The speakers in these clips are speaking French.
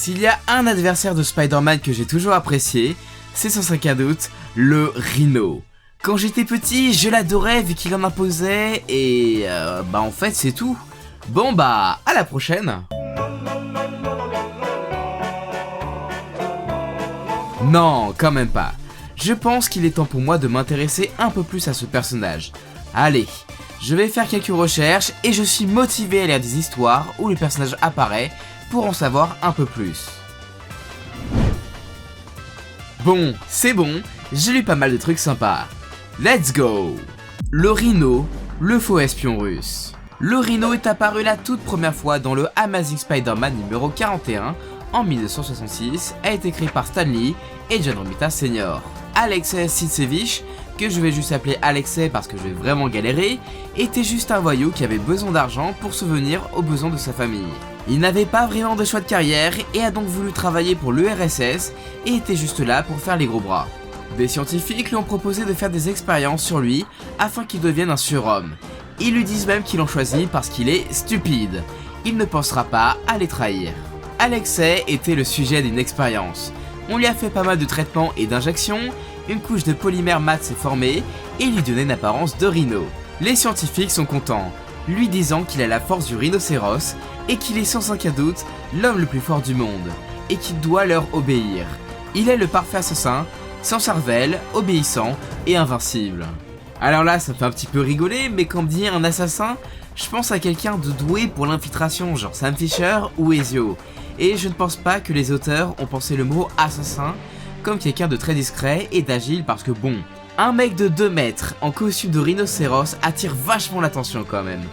S'il y a un adversaire de Spider-Man que j'ai toujours apprécié, c'est sans aucun doute le Rhino. Quand j'étais petit, je l'adorais vu qu'il en imposait et en fait c'est tout. Bon à la prochaine. Non, quand même pas. Je pense qu'il est temps pour moi de m'intéresser un peu plus à ce personnage. Allez, je vais faire quelques recherches et je suis motivé à lire des histoires où le personnage apparaît pour en savoir un peu plus. Bon, c'est bon, j'ai lu pas mal de trucs sympas. Let's go! Le Rhino, le faux espion russe. Le Rhino est apparu la toute première fois dans le Amazing Spider-Man numéro 41 en 1966, a été créé par Stan Lee et John Romita Sr. Alexei Sitsevich, que je vais juste appeler Alexei parce que je vais vraiment galérer, était juste un voyou qui avait besoin d'argent pour subvenir aux besoins de sa famille. Il n'avait pas vraiment de choix de carrière et a donc voulu travailler pour l'URSS et était juste là pour faire les gros bras. Des scientifiques lui ont proposé de faire des expériences sur lui afin qu'il devienne un surhomme. Ils lui disent même qu'ils l'ont choisi parce qu'il est stupide. Il ne pensera pas à les trahir. Alexei était le sujet d'une expérience. On lui a fait pas mal de traitements et d'injections, une couche de polymère mat s'est formée et lui donnait une apparence de rhino. Les scientifiques sont contents, lui disant qu'il a la force du rhinocéros et qu'il est sans aucun doute l'homme le plus fort du monde et qu'il doit leur obéir. Il est le parfait assassin, sans cervelle, obéissant et invincible. Alors là, ça me fait un petit peu rigoler, mais quand on me dit un assassin, je pense à quelqu'un de doué pour l'infiltration, genre Sam Fisher ou Ezio. Et je ne pense pas que les auteurs ont pensé le mot assassin comme quelqu'un de très discret et d'agile parce que bon, un mec de 2 mètres en costume de rhinocéros attire vachement l'attention quand même.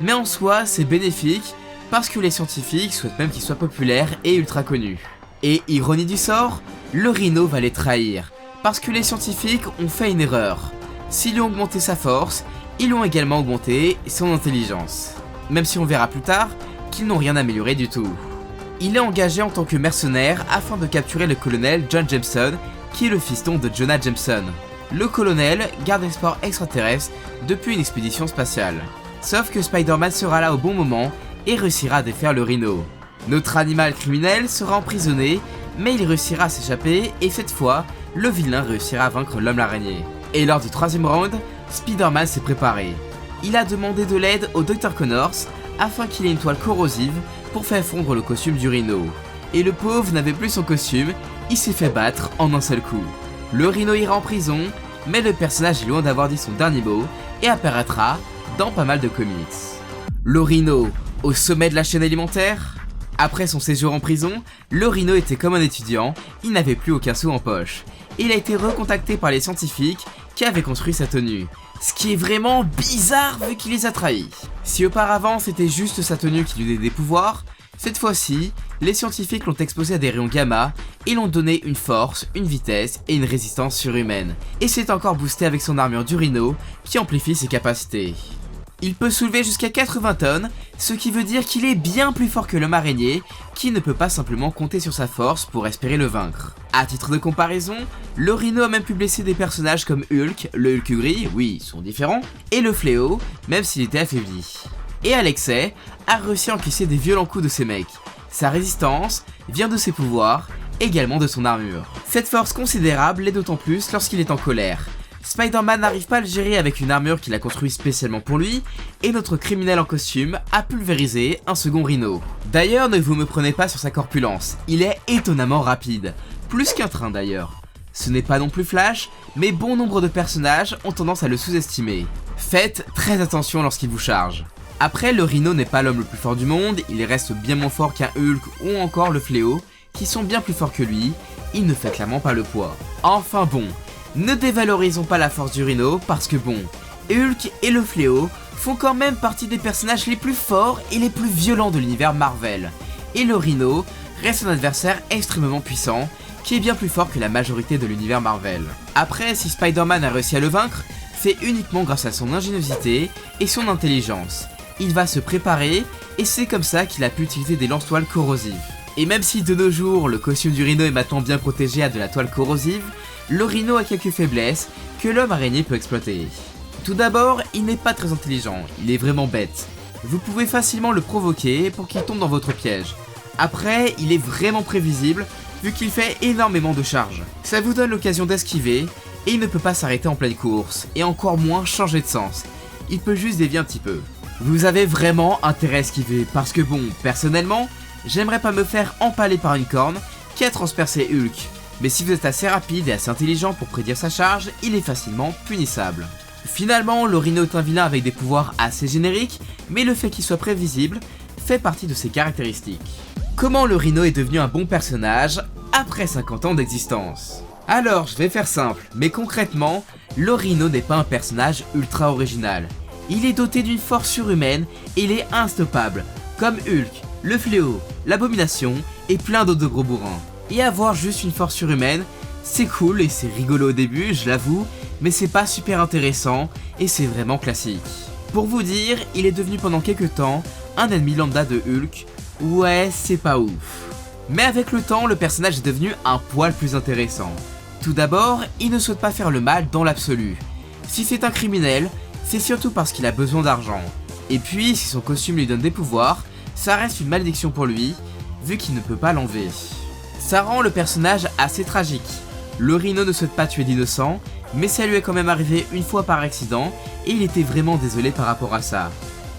Mais en soi, c'est bénéfique parce que les scientifiques souhaitent même qu'il soit populaire et ultra connu. Et ironie du sort, le rhino va les trahir parce que les scientifiques ont fait une erreur. S'ils lui ont augmenté sa force, ils lui ont également augmenté son intelligence. Même si on verra plus tard qu'ils n'ont rien amélioré du tout. Il est engagé en tant que mercenaire afin de capturer le colonel John Jameson, qui est le fiston de Jonah Jameson. Le colonel garde espoir extraterrestre depuis une expédition spatiale. Sauf que Spider-Man sera là au bon moment et réussira à défaire le Rhino. Notre animal criminel sera emprisonné, mais il réussira à s'échapper et cette fois, le vilain réussira à vaincre l'homme l'araignée. Et lors du 3e round, Spider-Man s'est préparé. Il a demandé de l'aide au Dr Connors afin qu'il ait une toile corrosive pour faire fondre le costume du Rhino. Et le pauvre n'avait plus son costume, il s'est fait battre en un seul coup. Le Rhino ira en prison, mais le personnage est loin d'avoir dit son dernier mot et apparaîtra dans pas mal de comics. Le Rhino, au sommet de la chaîne alimentaire. Après son séjour en prison, le Rhino était comme un étudiant, il n'avait plus aucun sou en poche. Il a été recontacté par les scientifiques qui avaient construit sa tenue. Ce qui est vraiment bizarre vu qu'il les a trahis. Si auparavant c'était juste sa tenue qui lui donnait des pouvoirs, cette fois-ci, les scientifiques l'ont exposé à des rayons gamma et l'ont donné une force, une vitesse et une résistance surhumaine. Et c'est encore boosté avec son armure du Rhino qui amplifie ses capacités. Il peut soulever jusqu'à 80 tonnes, ce qui veut dire qu'il est bien plus fort que l'homme araignée, qui ne peut pas simplement compter sur sa force pour espérer le vaincre. A titre de comparaison, le Rhino a même pu blesser des personnages comme Hulk, le Hulk gris, oui, ils sont différents, et le Fléau, même s'il était affaibli. Et Alexei a réussi à encaisser des violents coups de ces mecs. Sa résistance vient de ses pouvoirs, également de son armure. Cette force considérable l'est d'autant plus lorsqu'il est en colère. Spider-Man n'arrive pas à le gérer avec une armure qu'il a construite spécialement pour lui, et notre criminel en costume a pulvérisé un second Rhino. D'ailleurs, ne vous me prenez pas sur sa corpulence, il est étonnamment rapide, plus qu'un train d'ailleurs. Ce n'est pas non plus Flash, mais bon nombre de personnages ont tendance à le sous-estimer. Faites très attention lorsqu'il vous charge. Après, le Rhino n'est pas l'homme le plus fort du monde, il reste bien moins fort qu'un Hulk ou encore le Fléau, qui sont bien plus forts que lui, il ne fait clairement pas le poids. Enfin bon, ne dévalorisons pas la force du Rhino parce que bon, Hulk et le Fléau font quand même partie des personnages les plus forts et les plus violents de l'univers Marvel. Et le Rhino reste un adversaire extrêmement puissant, qui est bien plus fort que la majorité de l'univers Marvel. Après, si Spider-Man a réussi à le vaincre, c'est uniquement grâce à son ingéniosité et son intelligence. Il va se préparer et c'est comme ça qu'il a pu utiliser des lance-toiles corrosives. Et même si de nos jours, le costume du Rhino est maintenant bien protégé à de la toile corrosive, le Rhino a quelques faiblesses que l'homme araignée peut exploiter. Tout d'abord, il n'est pas très intelligent, il est vraiment bête. Vous pouvez facilement le provoquer pour qu'il tombe dans votre piège. Après, il est vraiment prévisible vu qu'il fait énormément de charges. Ça vous donne l'occasion d'esquiver et il ne peut pas s'arrêter en pleine course et encore moins changer de sens. Il peut juste dévier un petit peu. Vous avez vraiment intérêt à esquiver parce que bon, personnellement, j'aimerais pas me faire empaler par une corne qui a transpercé Hulk. Mais si vous êtes assez rapide et assez intelligent pour prédire sa charge, il est facilement punissable. Finalement, le Rhino est un vilain avec des pouvoirs assez génériques, mais le fait qu'il soit prévisible fait partie de ses caractéristiques. Comment le Rhino est devenu un bon personnage après 50 ans d'existence? Alors, je vais faire simple, mais concrètement, le Rhino n'est pas un personnage ultra original. Il est doté d'une force surhumaine et il est instoppable, comme Hulk, le Fléau, l'Abomination et plein d'autres gros bourrins. Et avoir juste une force surhumaine, c'est cool et c'est rigolo au début, je l'avoue, mais c'est pas super intéressant et c'est vraiment classique. Pour vous dire, il est devenu pendant quelques temps un ennemi lambda de Hulk, ouais, c'est pas ouf. Mais avec le temps, le personnage est devenu un poil plus intéressant. Tout d'abord, il ne souhaite pas faire le mal dans l'absolu. Si c'est un criminel, c'est surtout parce qu'il a besoin d'argent. Et puis, si son costume lui donne des pouvoirs, ça reste une malédiction pour lui, vu qu'il ne peut pas l'enlever. Ça rend le personnage assez tragique. Le Rhino ne souhaite pas tuer d'innocents, mais ça lui est quand même arrivé une fois par accident, et il était vraiment désolé par rapport à ça.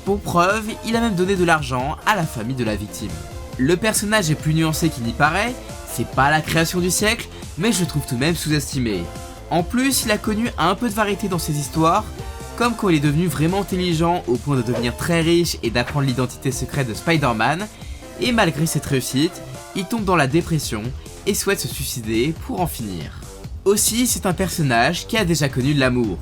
Pour preuve, il a même donné de l'argent à la famille de la victime. Le personnage est plus nuancé qu'il n'y paraît, c'est pas la création du siècle, mais je le trouve tout de même sous-estimé. En plus, il a connu un peu de variété dans ses histoires, comme quand il est devenu vraiment intelligent au point de devenir très riche et d'apprendre l'identité secrète de Spider-Man, et malgré cette réussite, il tombe dans la dépression et souhaite se suicider pour en finir. Aussi, c'est un personnage qui a déjà connu l'amour.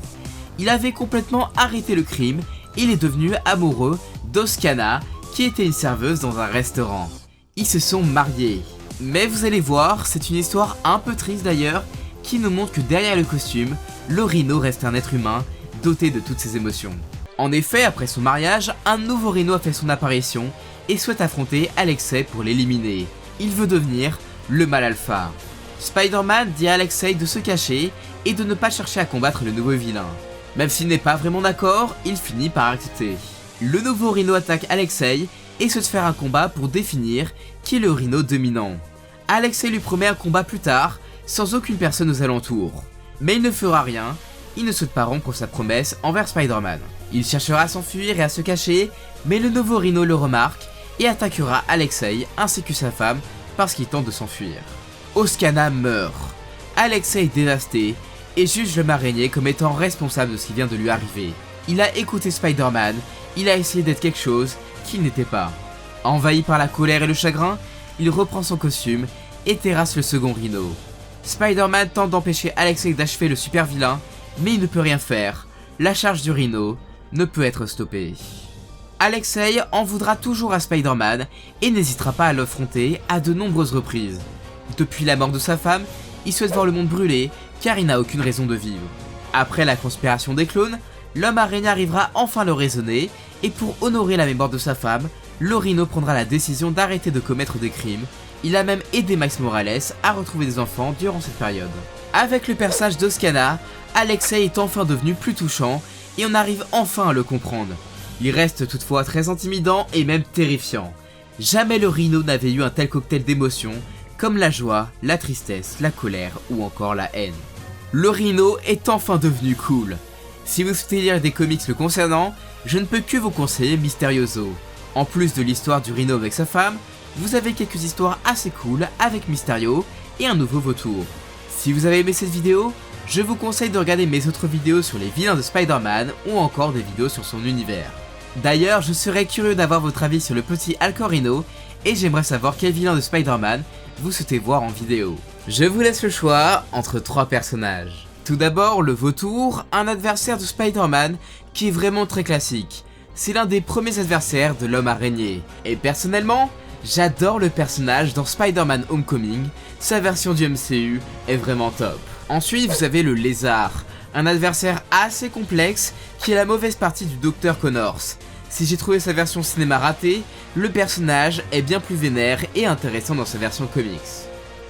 Il avait complètement arrêté le crime et il est devenu amoureux d'Oscana, qui était une serveuse dans un restaurant. Ils se sont mariés. Mais vous allez voir, c'est une histoire un peu triste d'ailleurs, qui nous montre que derrière le costume, le Rhino reste un être humain doté de toutes ses émotions. En effet, après son mariage, un nouveau Rhino a fait son apparition et souhaite affronter Alexei pour l'éliminer. Il veut devenir le mal alpha. Spider-Man dit à Alexei de se cacher et de ne pas chercher à combattre le nouveau vilain. Même s'il n'est pas vraiment d'accord, il finit par accepter. Le nouveau Rhino attaque Alexei et souhaite faire un combat pour définir qui est le Rhino dominant. Alexei lui promet un combat plus tard, sans aucune personne aux alentours. Mais il ne fera rien, il ne souhaite pas rompre sa promesse envers Spider-Man. Il cherchera à s'enfuir et à se cacher, mais le nouveau Rhino le remarque et attaquera Alexei ainsi que sa femme parce qu'il tente de s'enfuir. Oscana meurt. Alexei est dévasté et juge l'homme araignée comme étant responsable de ce qui vient de lui arriver. Il a écouté Spider-Man, il a essayé d'être quelque chose qu'il n'était pas. Envahi par la colère et le chagrin, il reprend son costume et terrasse le second Rhino. Spider-Man tente d'empêcher Alexei d'achever le super vilain, mais il ne peut rien faire. La charge du Rhino ne peut être stoppée. Alexei en voudra toujours à Spider-Man et n'hésitera pas à l'affronter à de nombreuses reprises. Depuis la mort de sa femme, il souhaite voir le monde brûler car il n'a aucune raison de vivre. Après la conspiration des clones, l'homme araignée arrivera enfin à le raisonner et pour honorer la mémoire de sa femme, le Rhino prendra la décision d'arrêter de commettre des crimes. Il a même aidé Miles Morales à retrouver des enfants durant cette période. Avec le personnage d'Oscana, Alexei est enfin devenu plus touchant et on arrive enfin à le comprendre. Il reste toutefois très intimidant et même terrifiant. Jamais le Rhino n'avait eu un tel cocktail d'émotions comme la joie, la tristesse, la colère ou encore la haine. Le Rhino est enfin devenu cool. Si vous souhaitez lire des comics le concernant, je ne peux que vous conseiller Mysterioso. En plus de l'histoire du Rhino avec sa femme, vous avez quelques histoires assez cool avec Mysterio et un nouveau vautour. Si vous avez aimé cette vidéo, je vous conseille de regarder mes autres vidéos sur les vilains de Spider-Man ou encore des vidéos sur son univers. D'ailleurs, je serais curieux d'avoir votre avis sur le petit Alcorino et j'aimerais savoir quel vilain de Spider-Man vous souhaitez voir en vidéo. Je vous laisse le choix entre 3 personnages. Tout d'abord, le vautour, un adversaire de Spider-Man qui est vraiment très classique. C'est l'un des premiers adversaires de l'homme araignée. Et personnellement, j'adore le personnage dans Spider-Man Homecoming, sa version du MCU est vraiment top. Ensuite, vous avez le lézard, un adversaire assez complexe qui est la mauvaise partie du Dr Connors. Si j'ai trouvé sa version cinéma ratée, le personnage est bien plus vénère et intéressant dans sa version comics.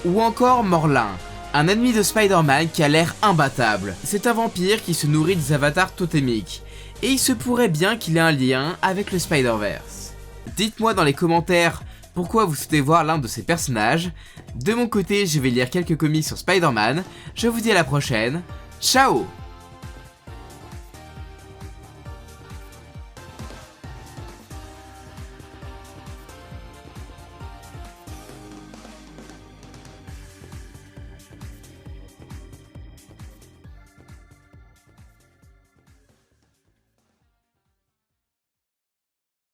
Ou encore Morlun, un ennemi de Spider-Man qui a l'air imbattable. C'est un vampire qui se nourrit des avatars totémiques, et il se pourrait bien qu'il ait un lien avec le Spider-Verse. Dites-moi dans les commentaires pourquoi vous souhaitez voir l'un de ces personnages. De mon côté, je vais lire quelques comics sur Spider-Man. Je vous dis à la prochaine. Ciao!